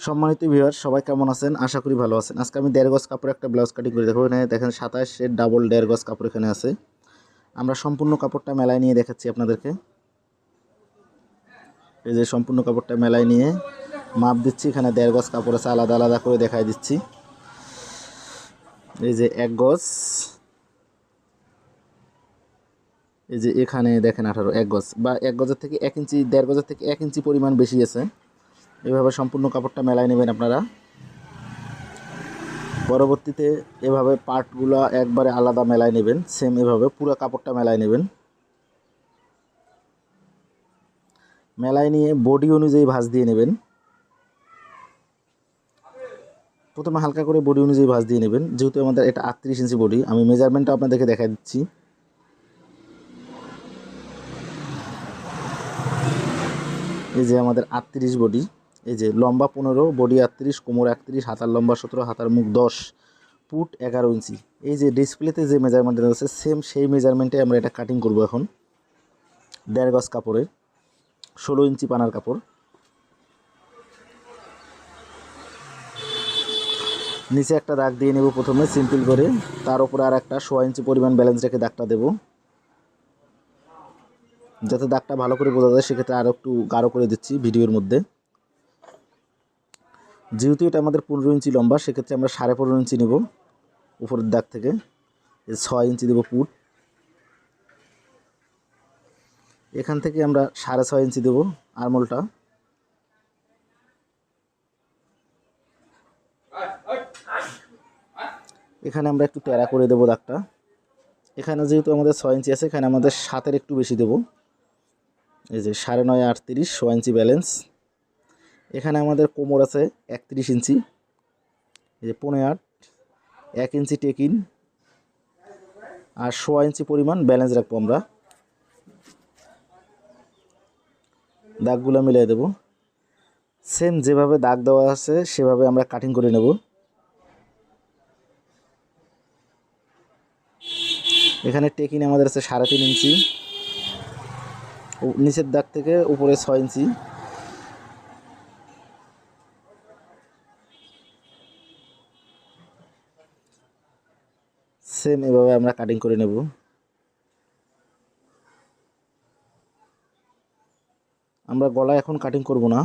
সম্মানিত ভিউয়ার সবাই কেমন আছেন? আশা করি ভালো আছেন। আজকে আমি 1.5 গজ কাপড়ে একটা ব্লাউজ কাটিং করে দেখাবো। এখানে দেখেন 27 এর ডাবল 1.5 গজ কাপড় এখানে আছে। আমরা সম্পূর্ণ কাপড়টা মেলায় নিয়ে দেখাচ্ছি আপনাদেরকে। এই যে সম্পূর্ণ কাপড়টা মেলায় নিয়ে মাপ দিচ্ছি। এখানে 1.5 গজ কাপড় আছে, আলাদা আলাদা করে দেখাই দিচ্ছি। এই যে 1 গজ, এই যে এখানে দেখেন 18 1 গজ বা 1 গজের থেকে 1 ইঞ্চি 1.5 গজের থেকে 1 ইঞ্চি পরিমাণ বেশি আছে। এভাবে সম্পূর্ণ কাপড়টা মেলায় নেবেন আপনারা। পরবর্তীতে এভাবে পার্টগুলো একবারে আলাদা মেলায় নেবেন। সেম এভাবে পুরো কাপড়টা মেলায় নেবেন। মেলায় নিয়ে বডি অনুযায়ী ভাঁজ দিয়ে নেবেন। প্রথমে হালকা করে বডি অনুযায়ী ভাঁজ দিয়ে নেবেন। যেহেতু আমাদের এটা 38 ইঞ্চি বডি, আমি মেজারমেন্টটা আপনাদেরকে দেখাই দিচ্ছি। এই যে আমাদের 38 বডি, এই যে লম্বা 15, বডি 38, কোমর 31, হাতার লম্বা 17, হাতার মুখ 10, পুট 11 ইঞ্চি। এই যে ডিসপ্লেতে যে মেজারমেন্টটা আছে সেম সেই মেজারমেন্টে আমরা এটা কাটিং করব। এখন 1.5 গজ কাপড়ে 16 ইঞ্চি পানার কাপড়। নিচে একটা দাগ দিয়ে নেব প্রথমে সিম্পল করে, তার উপরে আর একটা 1.5 ইঞ্চি পরিমাণ ব্যালেন্স রেখে দাগটা দেব, যাতে দাগটা ভালো করে বোঝা যায়। সেক্ষেত্রে আরও একটু গাঢ় করে দিচ্ছি ভিডিওর মধ্যে। যেহেতু এটা আমাদের 15 ইঞ্চি লম্বা, সেক্ষেত্রে আমরা 15.5 ইঞ্চি নেব উপরের দাগ থেকে। 6 ইঞ্চি দেব পুট। এখান থেকে আমরা 6.5 ইঞ্চি দেব আরমোলটা। এখানে আমরা একটু টেরা করে দেব দাগটা। এখানে যেহেতু আমাদের 6 ইঞ্চি আছে, এখানে আমাদের 7-এর একটু বেশি দেব। এই যে 9.5 38, 6 ইঞ্চি ব্যালেন্স। এখানে আমাদের কোমর আছে 31 ইঞ্চি, এই যে 15.8, 1 ইঞ্চি টেকিন আর 6 ইঞ্চি পরিমাণ ব্যালেন্স রাখবো আমরা। দাগগুলো মিলিয়ে দেব। সেম যেভাবে দাগ দেওয়া আছে সেভাবে আমরা কাটিং করে নেব। এখানে টেকিন আমাদের আছে 3.5 ইঞ্চি, নিচের দাগ থেকে উপরে 6 ইঞ্চি। সেম এভাবে আমরা কাটিং করে নেব। আমরা গলা এখন কাটিং করব না,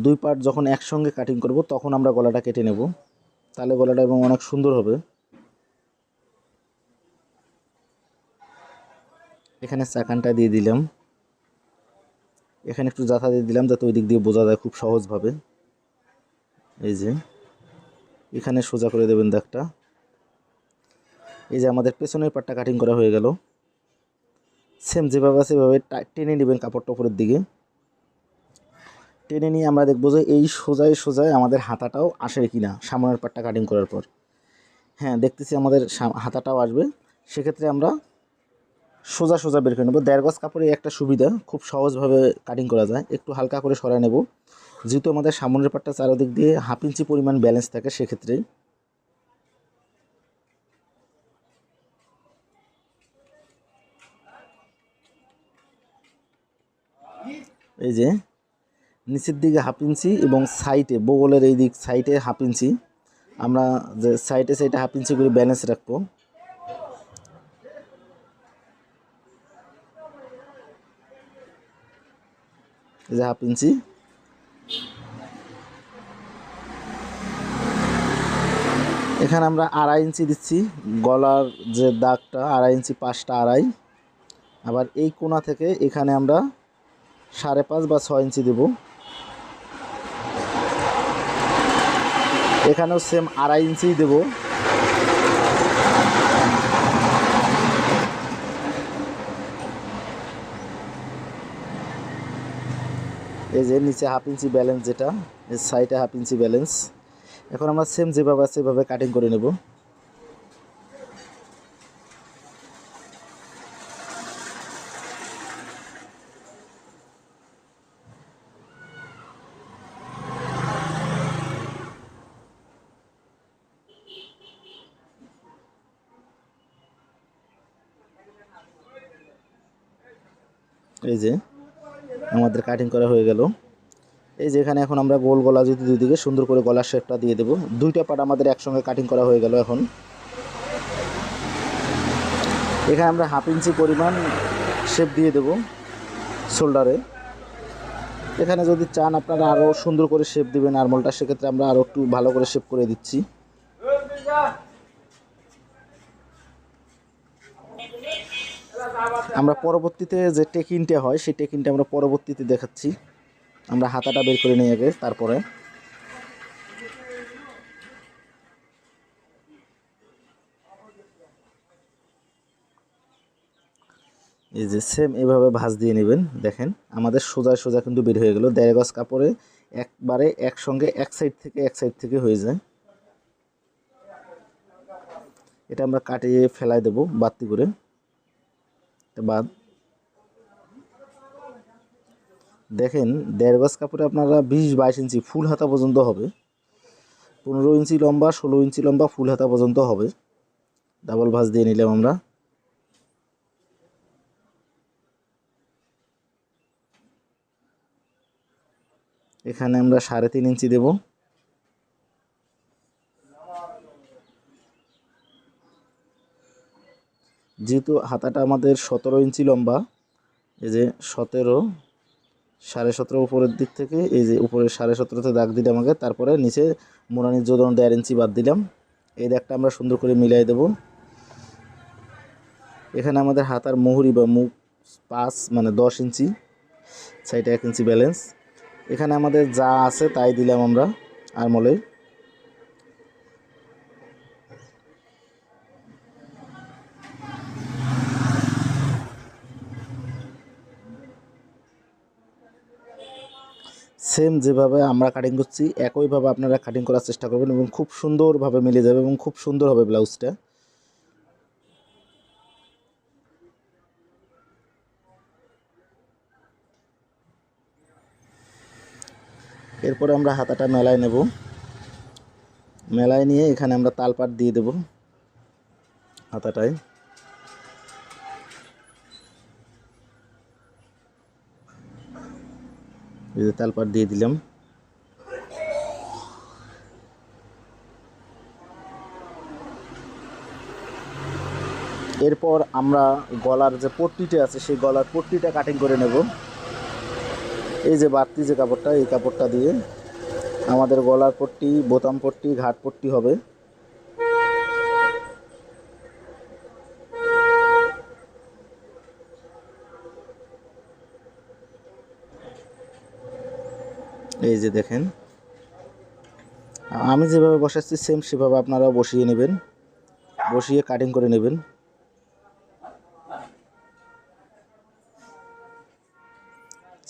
2 পার্ট যখন একসঙ্গে কাটিং করব তখন আমরা গলাটা কেটে নেব, তাহলে গলাটা এবং অনেক সুন্দর হবে। এখানে চাকানটা দিয়ে দিলাম, এখানে একটু জাথা দিয়ে দিলাম যাতে ওই দিক দিয়ে বোঝা যায় খুব সহজভাবে। এই যে এখানে সোজা করে দেবেন দাগটা। এই যে আমাদের পেছনের পাটটা কাটিং করা হয়ে গেল। সেম যেভাবে আছে সেভাবে টেনে নেবেন কাপড়টা উপরের দিকে। টেনে নিয়ে আমরা দেখবো যে এই সোজায় সোজায় আমাদের হাতাটাও আসে কিনা সামনের পাটটা কাটিং করার পর। হ্যাঁ, দেখতেছি আমাদের হাতাটাও আসবে। সেক্ষেত্রে আমরা সোজা সোজা বের করে নেব। 1.5 গজ কাপড়ে একটা সুবিধা, খুব সহজভাবে কাটিং করা যায়। একটু হালকা করে সরায় নেব, যেহেতু আমাদের সামনের পাটটা চারদিক দিয়ে 1/2 ইঞ্চি পরিমাণ ব্যালেন্স থাকে। সেক্ষেত্রে এই যে নিচের দিকে 1/2 ইঞ্চি এবং সাইডে বগলের এই দিক সাইডে 1/2 ইঞ্চি, আমরা যে সাইডে 1/2 ইঞ্চি করে ব্যালেন্স রাখবো। এই যে 1/2 ইঞ্চি। এখানে আমরা 2.5 ইঞ্চি দিচ্ছি, গলার যে দাগটা 2.5 ইঞ্চি, পাশটা 2.5। আবার এই কোণা থেকে এখানে আমরা 5.5 বা 6 ইঞ্চি দেব। এখানেও সেম 2.5 ইঞ্চি দেব। এই যে নিচে 1/2 ইঞ্চি ব্যালেন্স, যেটা এর সাইডে 1/2 ইঞ্চি ব্যালেন্স। এখন আমরা সেম যেভাবে আছে সেভাবে কাটিং করে নেব। এই যে আমাদের কাটিং করা হয়ে গেল। এই যে এখানে এখন আমরা গোল গলা যদি দুদিকে সুন্দর করে গলার শেপটা দিয়ে দেবো। দুইটা পার্ট আমাদের একসঙ্গে কাটিং করা হয়ে গেল। এখন এখানে আমরা 1/2 ইঞ্চি পরিমাণ শেপ দিয়ে দেব শোল্ডারে। এখানে যদি চান আপনারা আরও সুন্দর করে শেপ দেবেন আরমোলটা, সেক্ষেত্রে আমরা আরও একটু ভালো করে শেপ করে দিচ্ছি। আমরা পরবর্তীতে যে টেকিনটা হয় সেই টেকিনটা আমরা পরবর্তীতে দেখাচ্ছি। আমরা হাতাটা বের করে নিয়ে আগে, তারপরে এই যে সেম এভাবে ভাঁজ দিয়ে নেবেন। দেখেন আমাদের সোজা সোজা কিন্তু বের হয়ে গেল। 1.5 গজ কাপড়ে একবারে একসঙ্গে এক সাইড থেকে হয়ে যায়। এটা আমরা কাটিয়ে ফেলাই দেব বাড়তি করে। বাদ দেখেন 1.5 গজ কাপড়ে আপনারা 20-22 ইঞ্চি ফুল হাতা পর্যন্ত হবে। 15 ইঞ্চি লম্বা, 16 ইঞ্চি লম্বা ফুল হাতা পর্যন্ত হবে। ডাবল ভাঁজ দিয়ে নিলাম আমরা। এখানে আমরা 3.5 ইঞ্চি দেব। যেহেতু হাতাটা আমাদের 17 ইঞ্চি লম্বা, এই যে 17, 17.5 উপরের দিক থেকে এই যে উপরে 17.5তে দাগ দিলাম আগে, তারপরে নিচে মোড়ানির জন্য 1.5 ইঞ্চি বাদ দিলাম। এই দাগটা আমরা সুন্দর করে মিলাই দেব। এখানে আমাদের হাতার মুহুরি বা মুখ 5 মানে 10 ইঞ্চি, সাইডে 1 ইঞ্চি ব্যালেন্স। এখানে আমাদের যা আছে তাই দিলাম আমরা আরমোলে। সেম যেভাবে আমরা কাটিং করছি একইভাবে আপনারা কাটিং করার চেষ্টা করবেন এবং খুব সুন্দরভাবে মিলে যাবে এবং খুব সুন্দর হবে ব্লাউজটা। এরপরে আমরা হাতাটা মেলায় নেব। মেলায় নিয়ে এখানে আমরা তালপাট দিয়ে দেব হাতাটায়। এই যে তালপাট দিয়ে দিলাম। এরপর আমরা গলার যে পট্টিটা আছে সেই গলার পট্টিটা কাটিং করে নেব। এই যে বাড়তি যে কাপড়টা, এই কাপড়টা দিয়ে আমাদের গলার পট্টি, বোতাম পট্টি, ঘাট পট্টি হবে। এই যে দেখেন আমি যেভাবে বসাচ্ছি সেম সেভাবে আপনারাও বসিয়ে নেবেন, বসিয়ে কাটিং করে নেবেন।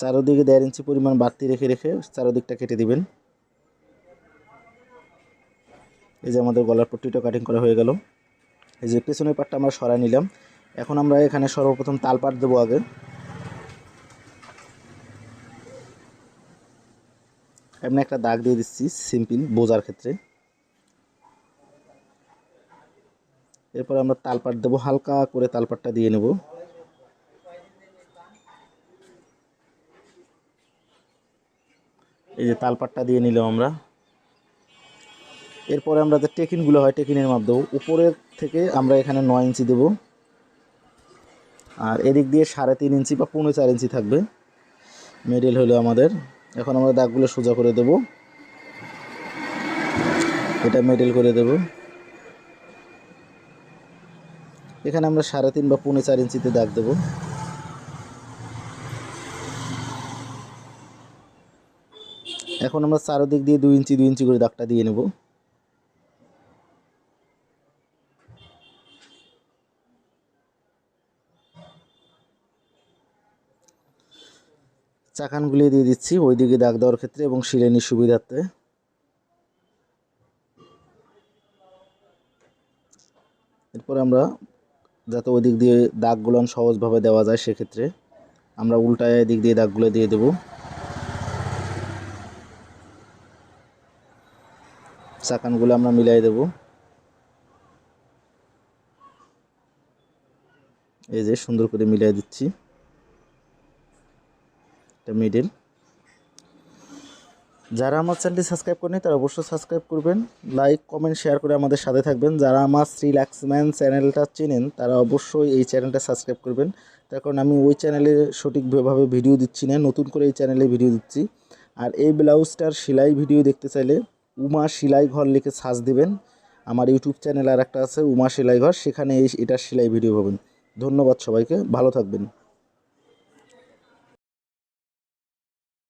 চারোদিকে 1.5 ইঞ্চি পরিমাণ বাড়তি রেখে রেখে চারোদিকটা কেটে দিবেন। এই যে আমাদের গলার পট্টিটা কাটিং করা হয়ে গেল। এই যে পেছনের পাটটা আমরা সরাই নিলাম। এখন আমরা এখানে সর্বপ্রথম তালপাট দেবো আগে। এমনি একটা দাগ দিয়ে দিচ্ছি সিম্পল বোঝার ক্ষেত্রে। এরপর আমরা তালপাট দেবো, হালকা করে তালপাটটা দিয়ে নেব। এই যে তালপাটটা দিয়ে নিলাম আমরা। এরপরে আমরা যে টেকিনগুলো হয় টেকিনের মাপ দেবো। উপরের থেকে আমরা এখানে 9 ইঞ্চি দেবো, আর এদিক দিয়ে 3.5 ইঞ্চি বা 4.5 ইঞ্চি থাকবে। মিডল হলো আমাদের। এখন আমরা দাগগুলো সোজা করে দেব, এটা মিডল করে দেব। এখানে আমরা 3.5 বা 4.5 ইঞ্চিতে দাগ দেব। এখন আমরা চারদিক দিয়ে 2 ইঞ্চি 2 ইঞ্চি করে দাগটা দিয়ে নেব। চাকান গুলিয়ে দিয়ে দিচ্ছি ওই দিকে দাগ দেওয়ার ক্ষেত্রে এবং শিরানির সুবিধার্থে। এরপর আমরা যাতে ওই দিক দিয়ে দাগগুলো সহজভাবে দেওয়া যায় সেক্ষেত্রে আমরা উল্টায় দিক দিয়ে দাগগুলো দিয়ে দেব। চাকানগুলো আমরা মিলাই দেব। এই যে সুন্দর করে মিলাই দিচ্ছি, এটা মিডল। যারা আমার চ্যানেলটি সাবস্ক্রাইব করেনি তারা অবশ্যই সাবস্ক্রাইব করবেন, লাইক কমেন্ট শেয়ার করে আমাদের সাথে থাকবেন। যারা আমার শ্রী লাক্সম্যান চ্যানেলটা চেনেন তারা অবশ্যই এই চ্যানেলটা সাবস্ক্রাইব করবেন, তার কারণ আমি ওই চ্যানেলে সঠিকভাবে ভিডিও দিচ্ছি না, নতুন করে এই চ্যানেলে ভিডিও দিচ্ছি। আর এই ব্লাউজটার সেলাই ভিডিও দেখতে চাইলে উমা সেলাই ঘর লিখে সার্চ দেবেন। আমার ইউটিউব চ্যানেল আর একটা আছে উমা সেলাই ঘর, সেখানে এটার সেলাই ভিডিও পাবেন। ধন্যবাদ সবাইকে, ভালো থাকবেন।